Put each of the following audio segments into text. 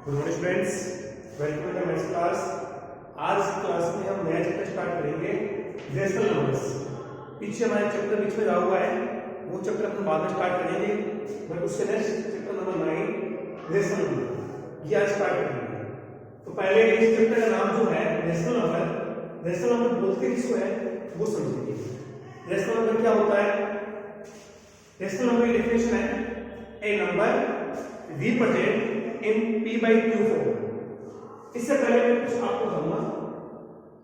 Good morning friends, welcome to the maths class. आज की class में हम नया चैप्टर स्टार्ट करेंगे, रेशनल नंबर्स। पीछे हमारे चैप्टर बीच में रहा हुआ है, वो चैप्टर अपन बाद में स्टार्ट करेंगे, बट उससे next chapter number 9 rational number ये आज स्टार्ट करेंगे। तो पहले इस चैप्टर का नाम जो है रेशनल नंबर बोलते किसको है वो समझेंगे। रेशनल नंबर क्या होता है? रेशनल नंबर की डेफिनेशन है a number represent in p by q form. इससे पहले मैं कुछ आपको बताऊंगा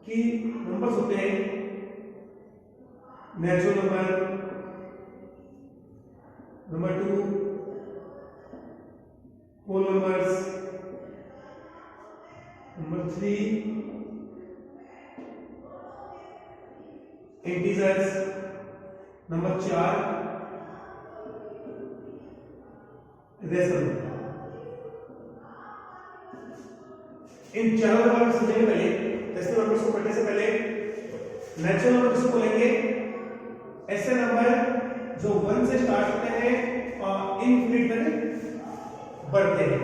कि नंबर्स होते हैं natural number, number 2 whole numbers, number 3 integers, number 4 rational number. इन चारों नंबर समझने के पहले रेशनल नंबर्स को पढ़ने से पहले नेचुरल नंबर किसको बोलेंगे? ऐसे नंबर जो 1 से स्टार्ट होते हैं और इनफिनिट तक बढ़ते हैं।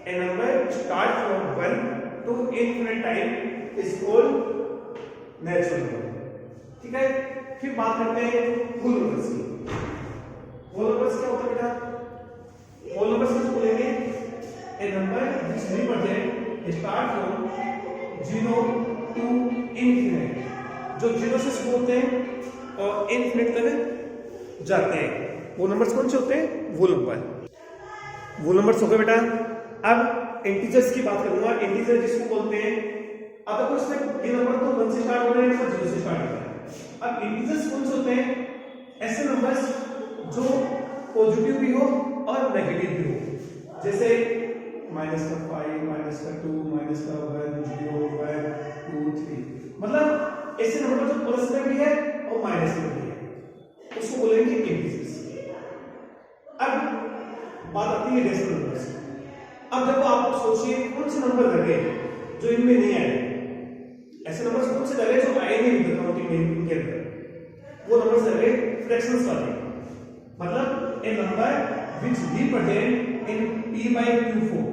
A number start from 1 to infinite time is called natural number. ठीक है, फिर बात करते हैं होल नंबर्स की। होल नंबर्स क्या होता है बेटा? होल नंबर्स किसको बोलेंगे? A number which represent start from 0 to infinite, जो 0 से शुरू होते हैं और इनफिनिट तक जाते हैं, वो नंबर्स कौन से होते हैं? वो नंबर्स हो गए बेटा। अब इंटीजर्स की बात करूंगा। इंटीजर जिसको बोलते हैं, अब देखो इसमें ये नंबर तो 1 से स्टार्ट हो रहे हैं, 0 से स्टार्ट हो रहे हैं। अब इंटीजर्स कौन से होते हैं? ऐसे नंबर्स जो पॉजिटिव भी हो और नेगेटिव भी हो, जैसे -5, -2, -1, 0, 1, 2, 3। मतलब ऐसे नंबर जो प्लस में भी है और माइनस में भी है, उसको बोलेंगे इंटीजर्स। अब बात आती है रेशनल नंबर्स। अब देखो आप सोचिए कौन से नंबर लगे जो इनमें नहीं आए? ऐसे नंबर्स कौन से लगे जो आए नहीं काउंटिंग में के अंदर? वो नंबर्स लगे फ्रैक्शंस वाले। मतलब a number which represent in p by q form,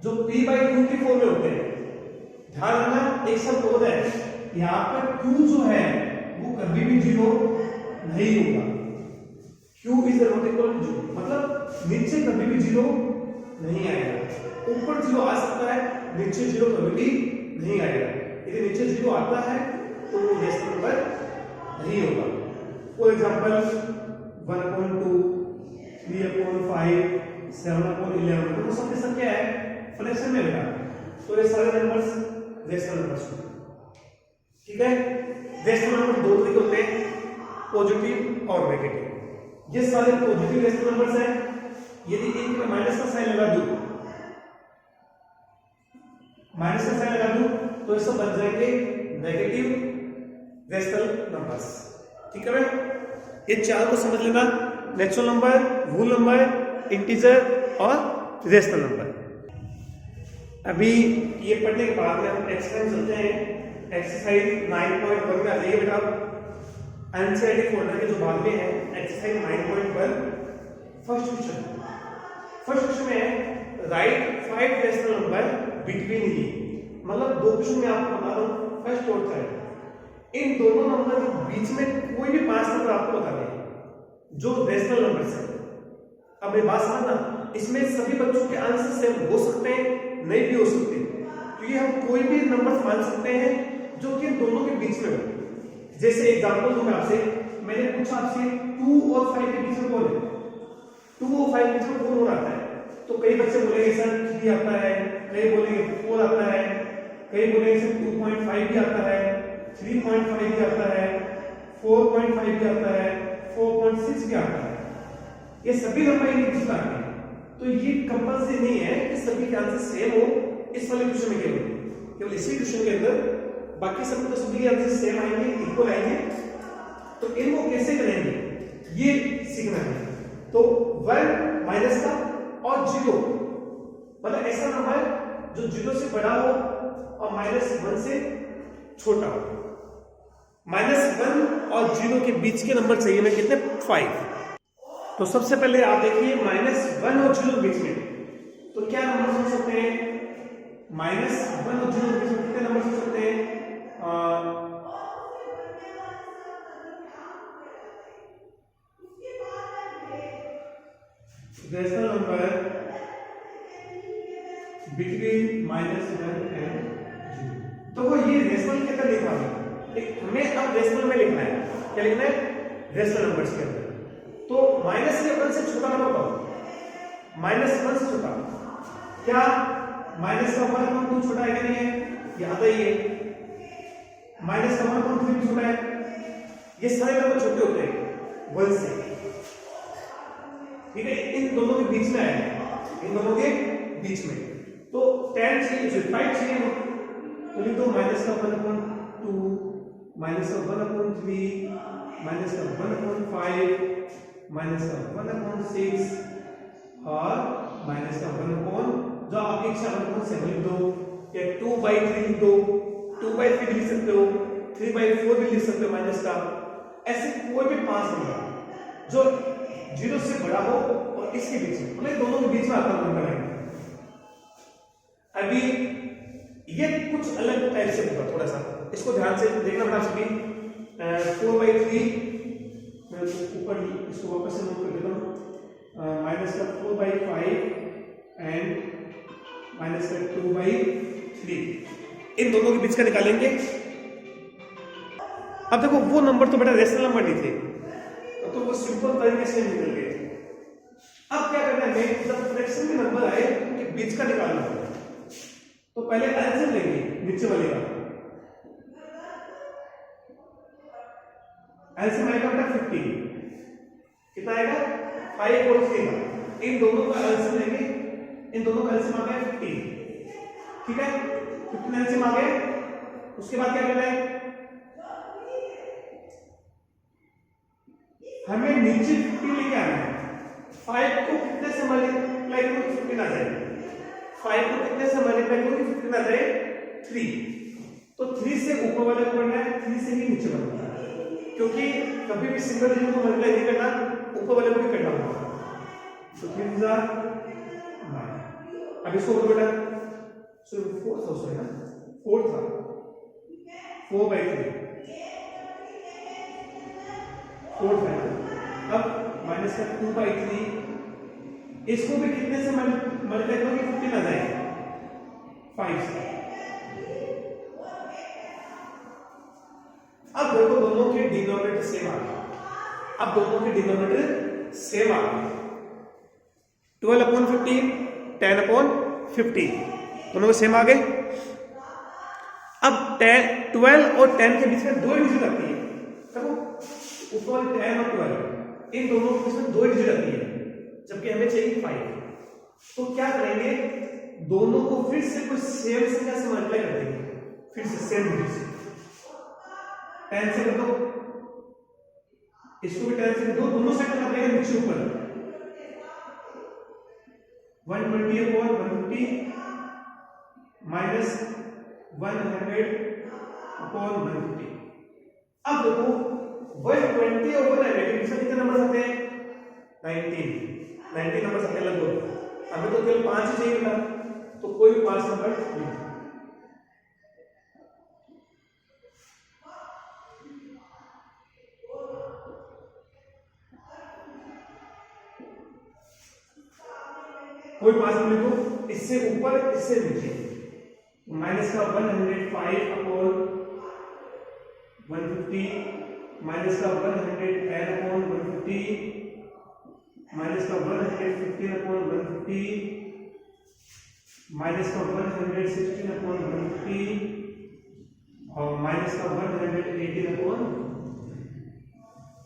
जो p by q की फॉर्म में होते हैं। ध्यान रखना, एक शब्द और है यहाँ पर, q जो है वो कभी भी 0 नहीं होगा। q is not equal to 0, मतलब नीचे कभी भी 0 नहीं आएगा। ऊपर 0 आ सकता है, नीचे 0 कभी भी नहीं आएगा। यदि नीचे 0 आता है तो वो रेशनल नंबर नहीं होगा। फॉर एग्जांपल 1/2, 3/5, 7/11, तो सब के सब क्या है? फ्रैक्शन में बेटा। तो ये सारे नंबर्स रेशनल नंबर्स होते हैं। ठीक है, रेशनल नंबर दो तरीके होते हैं, पॉजिटिव और नेगेटिव। ये सारे पॉजिटिव रेशनल नंबर्स हैं। यदि इनमें माइनस का साइन लगा दूं, तो ये सब बन जाएंगे नेगेटिव रेशनल नंबर्स। ठीक है भाई, ये चार को समझ लेना, natural number, whole number, integer और रेशनल नंबर। अभी ये पढ़ने के बाद में हम एक्सरसाइज चलते हैं। एक्सरसाइज 9.1 में आ जाइए बेटा। एनसीईआरटी फोल्डर के जो बाद में है एक्सरसाइज 9.1 फर्स्ट क्वेश्चन में है राइट 5 रेशनल नंबर बिटवीन ये। मतलब दो क्वेश्चन में आपको बता दूं, फर्स्ट और थर्ड, इन दोनों नंबर के बीच में कोई भी 5 नंबर आपको बता दें जो रेशनल नंबर्स है। अब ये बात समझना, इसमें सभी बच्चों के आंसर सेम हो सकते हैं, नहीं भी हो सकते, क्योंकि हम कोई भी नंबर मान सकते हैं जो कि दोनों के बीच में हो। जैसे एग्जांपल दूं मैं आपसे, मैंने पूछा आपसे 2 और 5 के बीच में कौन है? 2 और 5 के बीच में कौन आता है? तो कई बच्चे बोलेंगे सर 3 आता है, कई बोलेंगे 4 आता है, कई बोलेंगे सर 2.5 भी आता है, 3.5 भी आता है, 4.5 भी आता है, 4.6 भी आता है। ये सभी नंबर एक दूसरे आते हैं, तो ये कंपल्सरी नहीं है कि सभी के आंसर सेम हो इस वाले क्वेश्चन में। केवल इसी क्वेश्चन के अंदर बाकी सब तो सभी के आंसर सेम आएंगे, इक्वल आएंगे। तो इनको कैसे करेंगे ये सीखना है। तो 1 माइनस का और 0, मतलब ऐसा नंबर जो 0 से बड़ा हो और -1 से छोटा हो। -1 और 0 के बीच के नंबर चाहिए मैं कितने? 5। तो सबसे पहले आप देखिए -1 और 0 के बीच में, तो तो क्या नंबर हो सकते हैं? -1 और 0 के बीच में कितने नंबर हो सकते हैं? Rational number between -1 and 0। तो वो ये रेशनल के अंदर लिखा है, हमें अब रेशनल में लिखना है। क्या लिखना है? रेशनल नंबर्स के अंदर। तो -1 से छोटा नंबर बताओ, -1 से छोटा। क्या -1/2 छोटा है कि नहीं है? याद है ये -1/3 छोटा है। ये सारे नंबर छोटे होते हैं 1 से, ठीक है। इन दोनों के बीच में है, इन दोनों के बीच में। तो 10 चाहिए, 5 चाहिए, तो लिख दो -1/2, -1/3, -1/5, -1/6 और -1/, जो आपकी इच्छा 1/7 लिख दो, या 2/3 लिख दो, 2/3 भी लिख सकते हो, 3/4 भी लिख सकते हो माइनस का। ऐसे कोई भी 5 नंबर जो 0 से बड़ा हो और इसके बीच में, मतलब दोनों के बीच में आपका नंबर है। अभी ये कुछ अलग टाइप से होगा, थोड़ा सा इसको ध्यान से देखना पड़ा सभी। 4/3 मैं ऊपर इसको वापस से नोट कर देता हूँ, -4/5 एंड -2/3, इन दोनों के बीच का निकालेंगे। अब देखो वो नंबर तो बेटा रेशनल नंबर नहीं थे, तो वो सिंपल तरीके से निकल गए। अब क्या करना है, जब फ्रैक्शन में नंबर आए उनके बीच का निकालना है। तो पहले एलसीएम लेंगे नीचे वाले का, एलसीएम आएगा बेटा 15, कितना आएगा? 5 और 3 का, इन दोनों का एलसीएम लेंगे, इन दोनों का एलसीएम आ गया 15, ठीक है। 15 एलसीएम आ गया। उसके बाद क्या करना है, हमें नीचे 15 लेके आना है। 5 को कितने से मल्टीप्लाई करो कि 15 आ जाए? 5 को कितने से मल्टीप्लाई करो कि 15 आ जाए? 3। तो 3 से ऊपर वाले को बढ़ना है, 3 से ही नीचे बढ़ना है, क्योंकि कभी भी सिंगल डिजिट को मल्टीप्लाई नहीं करना, ऊपर वाले को भी करना होगा। तो 3 9। अब इसको बोलो बेटा, सो 4 था उसमें ना, 4 था, 4/3 4 था। अब -2/3, इसको भी कितने से मल्टीप्लाई करोगे? 15 आ जाएगा 5 से। अब देखो दोनों के डिनोमिनेटर सेम आ गए, अब दोनों के डिनोमिनेटर सेम आ गए। 12/15, 10/15, दोनों को सेम आ गए। अब 12 और 10 के बीच में 2 डिजिट आती है, देखो ऊपर 10 और 12, इन दोनों के बीच में 2 डिजिट आती है, जबकि हमें चाहिए 5। तो क्या करेंगे, दोनों को फिर से कुछ सेम संख्या से मल्टीप्लाई कर देंगे, फिर से सेम डिजिट से। 10 से कर दो, इसको भी 10 से कर दो, दोनों से करना पड़ेगा नीचे ऊपर। 120/150 -100/150। अब देखो 120 और 100 इसमें कितने नंबर आते हैं? 19 नंबर आते हैं लगभग। हमें तो केवल 5 ही चाहिए बेटा, तो कोई भी 5 नंबर नहीं। कोई 5 नंबर लिखो, इससे ऊपर इससे नीचे, -105/150 -110/150 -115/150 -116/150 और -118/1।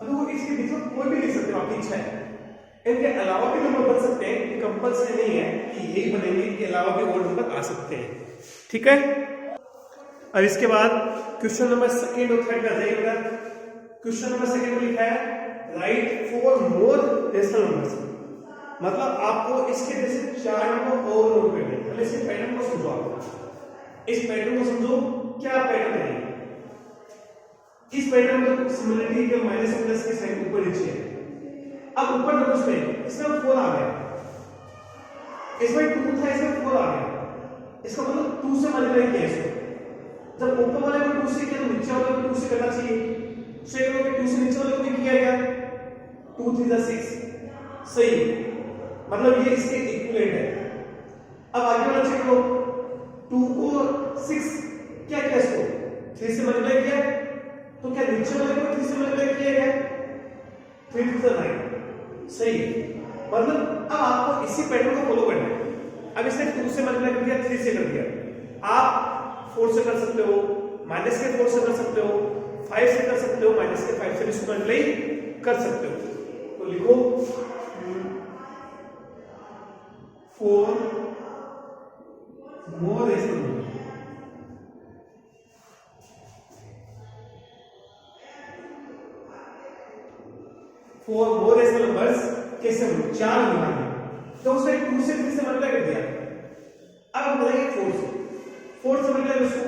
अब वो इसके बीच में कोई भी लिख सकते हो, आपकी इच्छा है। इनके अलावा भी नंबर बन सकते हैं, ये कंपल्सरी नहीं है कि यही बनेंगे, इनके अलावा भी और नंबर आ सकते हैं, ठीक है। अब इसके बाद क्वेश्चन नंबर सेकंड और थर्ड का जाइएगा। क्वेश्चन नंबर सेकंड में लिखा है राइट 4 मोर रेशनल नंबर्स, मतलब आपको इसके जैसे 4 नंबर और नोट करने हैं। पहले इस पैटर्न को समझो, आप इस पैटर्न को समझो, क्या पैटर्न है इस पैटर्न में? सिमिलरिटी के माइनस प्लस के साइन ऊपर नीचे है। अब ऊपर नंबर्स में इसमें 4 आ गया, इसमें 2 था, इसमें 4 आ गया, इसका मतलब 2 से मल्टीप्लाई किया इसको। जब ऊपर वाले को 2 से किया तो नीचे वाले को 2 से करना चाहिए, सो ये लोग 2 से नीचे वाले को भी किया गया, 2 3 6, सही, मतलब ये इसके इक्विवेलेंट है। अब आगे वाला चेक करो, 2 को 6 क्या किया, इसको 3 से मल्टीप्लाई किया, तो क्या नीचे वाले को 3 से मल्टीप्लाई किया गया, 3 3 9, सही। मतलब अब आपको इसी पैटर्न को फॉलो करना है। अब इसने 2 से मल्टीप्लाई कर दिया, 3 से कर दिया, आप 4 से कर सकते हो, माइनस के 4 से कर सकते हो, 5 से कर सकते हो, माइनस के 5 से भी इसको मल्टीप्लाई कर सकते हो। तो लिखो 4 मोर रेशनल नंबर, 4 मोर रेशनल नंबर्स कैसे होंगे, 4 मिलाने, तो उसने 2 से 3 से मल्टीप्लाई कर दिया। अब हम करेंगे 4 से मल्टीप्लाई कर इसको,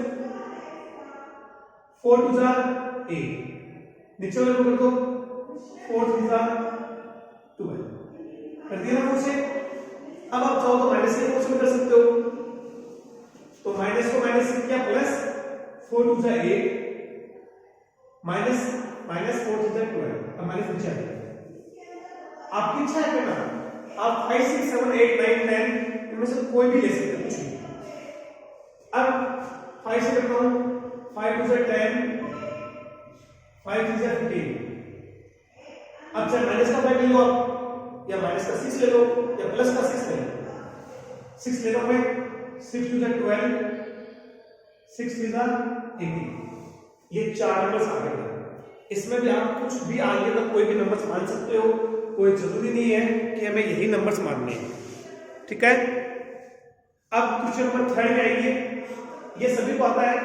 4 2 8, नीचे वाले को कर दो 4 3 12, कर दिया ना 4 से। अब आप चाहो तो माइनस के 4 से कर सकते हो, तो माइनस को माइनस से किया प्लस 4 2 8 माइनस 4 3 12, अब माइनस नीचे आ गया। आपकी इच्छा है करना, आप 5 6 7 8 9 10 इनमें से कोई भी ले सकते हैं, कुछ भी। अब 5 से करता हूं, 5 2 10, 5 3 15, अब चाहे माइनस का 5 ले लो आप, या माइनस का 6 ले लो, या प्लस का 6 ले लो। 6 ले लो मैं, 6 2 12, 6 3 18, ये 4 नंबर्स आ गए। इसमें भी आप कुछ भी आगे तक कोई भी नंबर्स मान सकते हो, कोई जरूरी नहीं है कि हमें यही नंबर्स मानने हैं, ठीक है। अब क्वेश्चन नंबर 3 में आएंगे, ये सभी को आता है,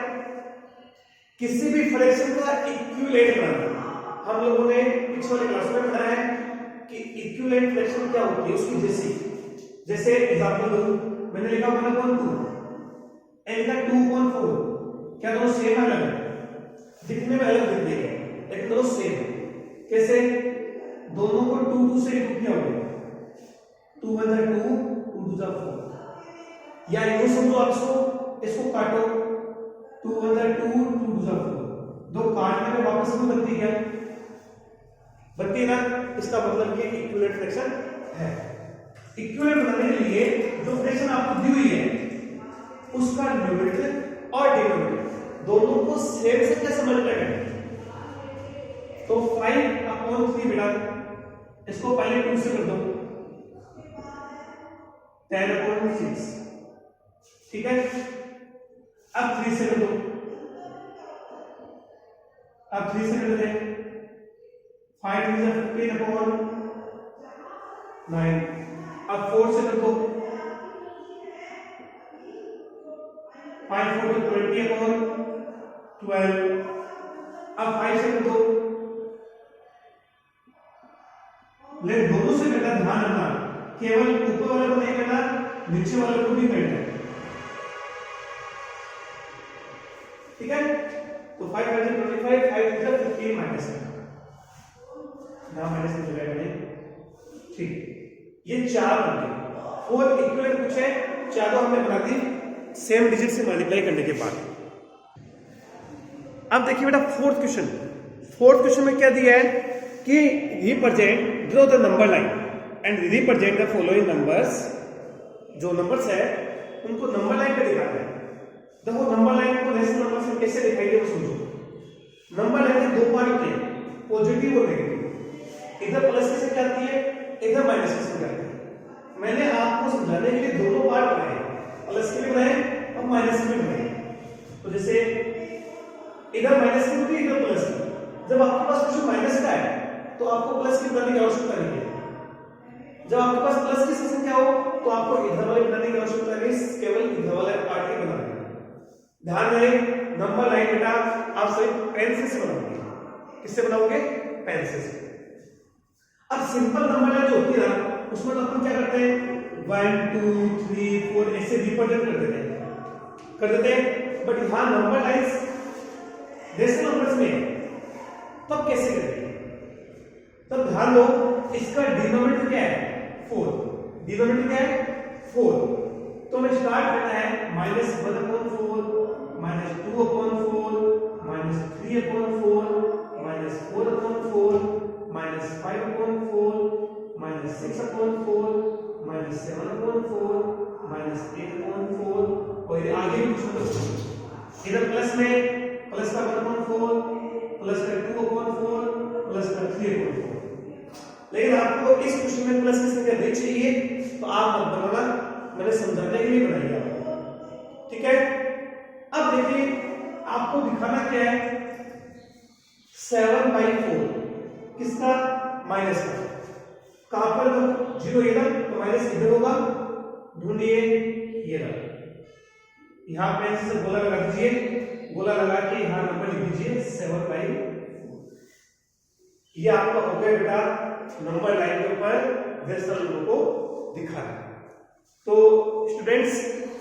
किसी भी फ्रैक्शन का इक्विवेलेंट बनाना। हम लोगों ने पिछले वाले क्लास में पढ़ा है कि इक्विवेलेंट फ्रैक्शन क्या होती है, उसकी जैसे एग्जांपल दो, मैंने लिखा 1/2 एंड लिखा 2/4, क्या दोनों सेम है? दिखने में अलग दिखते हैं लेकिन दोनों सेम है। कैसे? दोनों को 2 2 से डिवाइड किया होगा, 2 1 2 2 2 4, या यूं समझो आप इसको काटो, 2 1 2 2 2 4, दो काटने में वापस भी बनती है ना, इसका मतलब ये इक्विवेलेंट फ्रैक्शन है। इक्विवेलेंट बनाने के लिए जो फ्रैक्शन आपको दी हुई है उसका न्यूमरेटर और डिनोमिनेटर दोनों को सेम से कैसे मल्टीप्लाई करें, तो 5/3 बेटा, इसको पहले 2 से कर दो, 10/6, ठीक है। अब 3 से कर दो, अब 3 से कर देते हैं, 5 3 15/9, अब 4 से कर दो, 5 4 20/12, अब 5 से कर दो। लेकिन दोनों से बेटा ध्यान रखना, केवल ऊपर वाले को नहीं करना, नीचे वाले को भी करना है, ठीक है। तो 5 5 25, 5 15 माइनस है, ना माइनस नहीं चलेगा नहीं, ठीक। ये 4 बन गए, 4 इक्विवेलेंट कुछ है, चारों हमने बना दी सेम डिजिट से मल्टीप्लाई करने के बाद। अब देखिए बेटा फोर्थ क्वेश्चन में क्या दिया है कि represent draw the number line and represent the following numbers. जो नंबर्स है उनको नंबर लाइन पे दिखाना है। देखो नंबर लाइन को रेशनल नंबर से कैसे दिखाएंगे वो समझो। नंबर लाइन के 2 पार्ट होते हैं, पॉजिटिव और नेगेटिव। इधर प्लस के साथ आती है, इधर माइनस के साथ आती है। मैंने आपको समझाने के लिए दोनों पार्ट बनाए, प्लस के भी बनाए और माइनस के भी बनाए। तो जैसे इधर माइनस की होगी, इधर प्लस की। जब आपके पास कुछ माइनस का है तो आपको प्लस की बनाने की आवश्यकता नहीं है। जब आपके पास प्लस की संख्या हो तो आपको इधर वाले बनाने की आवश्यकता नहीं, केवल इधर वाले पार्ट ही बनाना है। ध्यान रहे नंबर लाइन बेटा आप सभी पेंसिल से बनाओगे। किससे बनाओगे? पेंसिल से। अब सिंपल नंबर लाइन जो होती है ना, उसमें तो अपन क्या करते हैं 1 2 3 4 ऐसे रिप्रेजेंट कर देते हैं। बट यहां नंबर लाइन्स रेशनल नंबर्स में तब कैसे करेंगे? तब ध्यान दो, इसका डिनोमिनेटर क्या है 4। डिनोमिनेटर क्या है 4, तो हमें स्टार्ट करना है -1/4, -2/4, -3/4, -4/4, -5/4, -6/4, -7/4, -8/4, और ये आगे भी कुछ इधर प्लस में प्लस का 1/4, प्लस का 2/4, प्लस का 3/4। लेकिन आपको इस क्वेश्चन में प्लस की संख्या नहीं चाहिए तो आप मत बनाना, मैंने समझाने के लिए बनाई है, ठीक है। अब देखिए आपको दिखाना क्या है, 7/4 किसका, माइनस का, कहां पर, तो 0 इधर तो माइनस इधर होगा, ढूंढिए ये रहा, यहां पे से गोला लगा दीजिए, गोला लगा के यहां नंबर लिख दीजिए 7/4। ये आपका हो गया बेटा नंबर लाइन के ऊपर डेसिमल नंबर को दिखाना। तो स्टूडेंट्स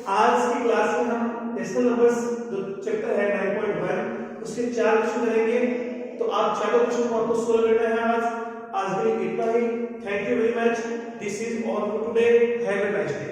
आज की क्लास में हम डेसिमल नंबर्स जो चैप्टर है 9.1 उसके 4 क्वेश्चन करेंगे। तो आप चारों क्वेश्चन को आपको सोल्व करना है आज के लिए इतना ही। Thank you very much, this is all for today, have a nice day.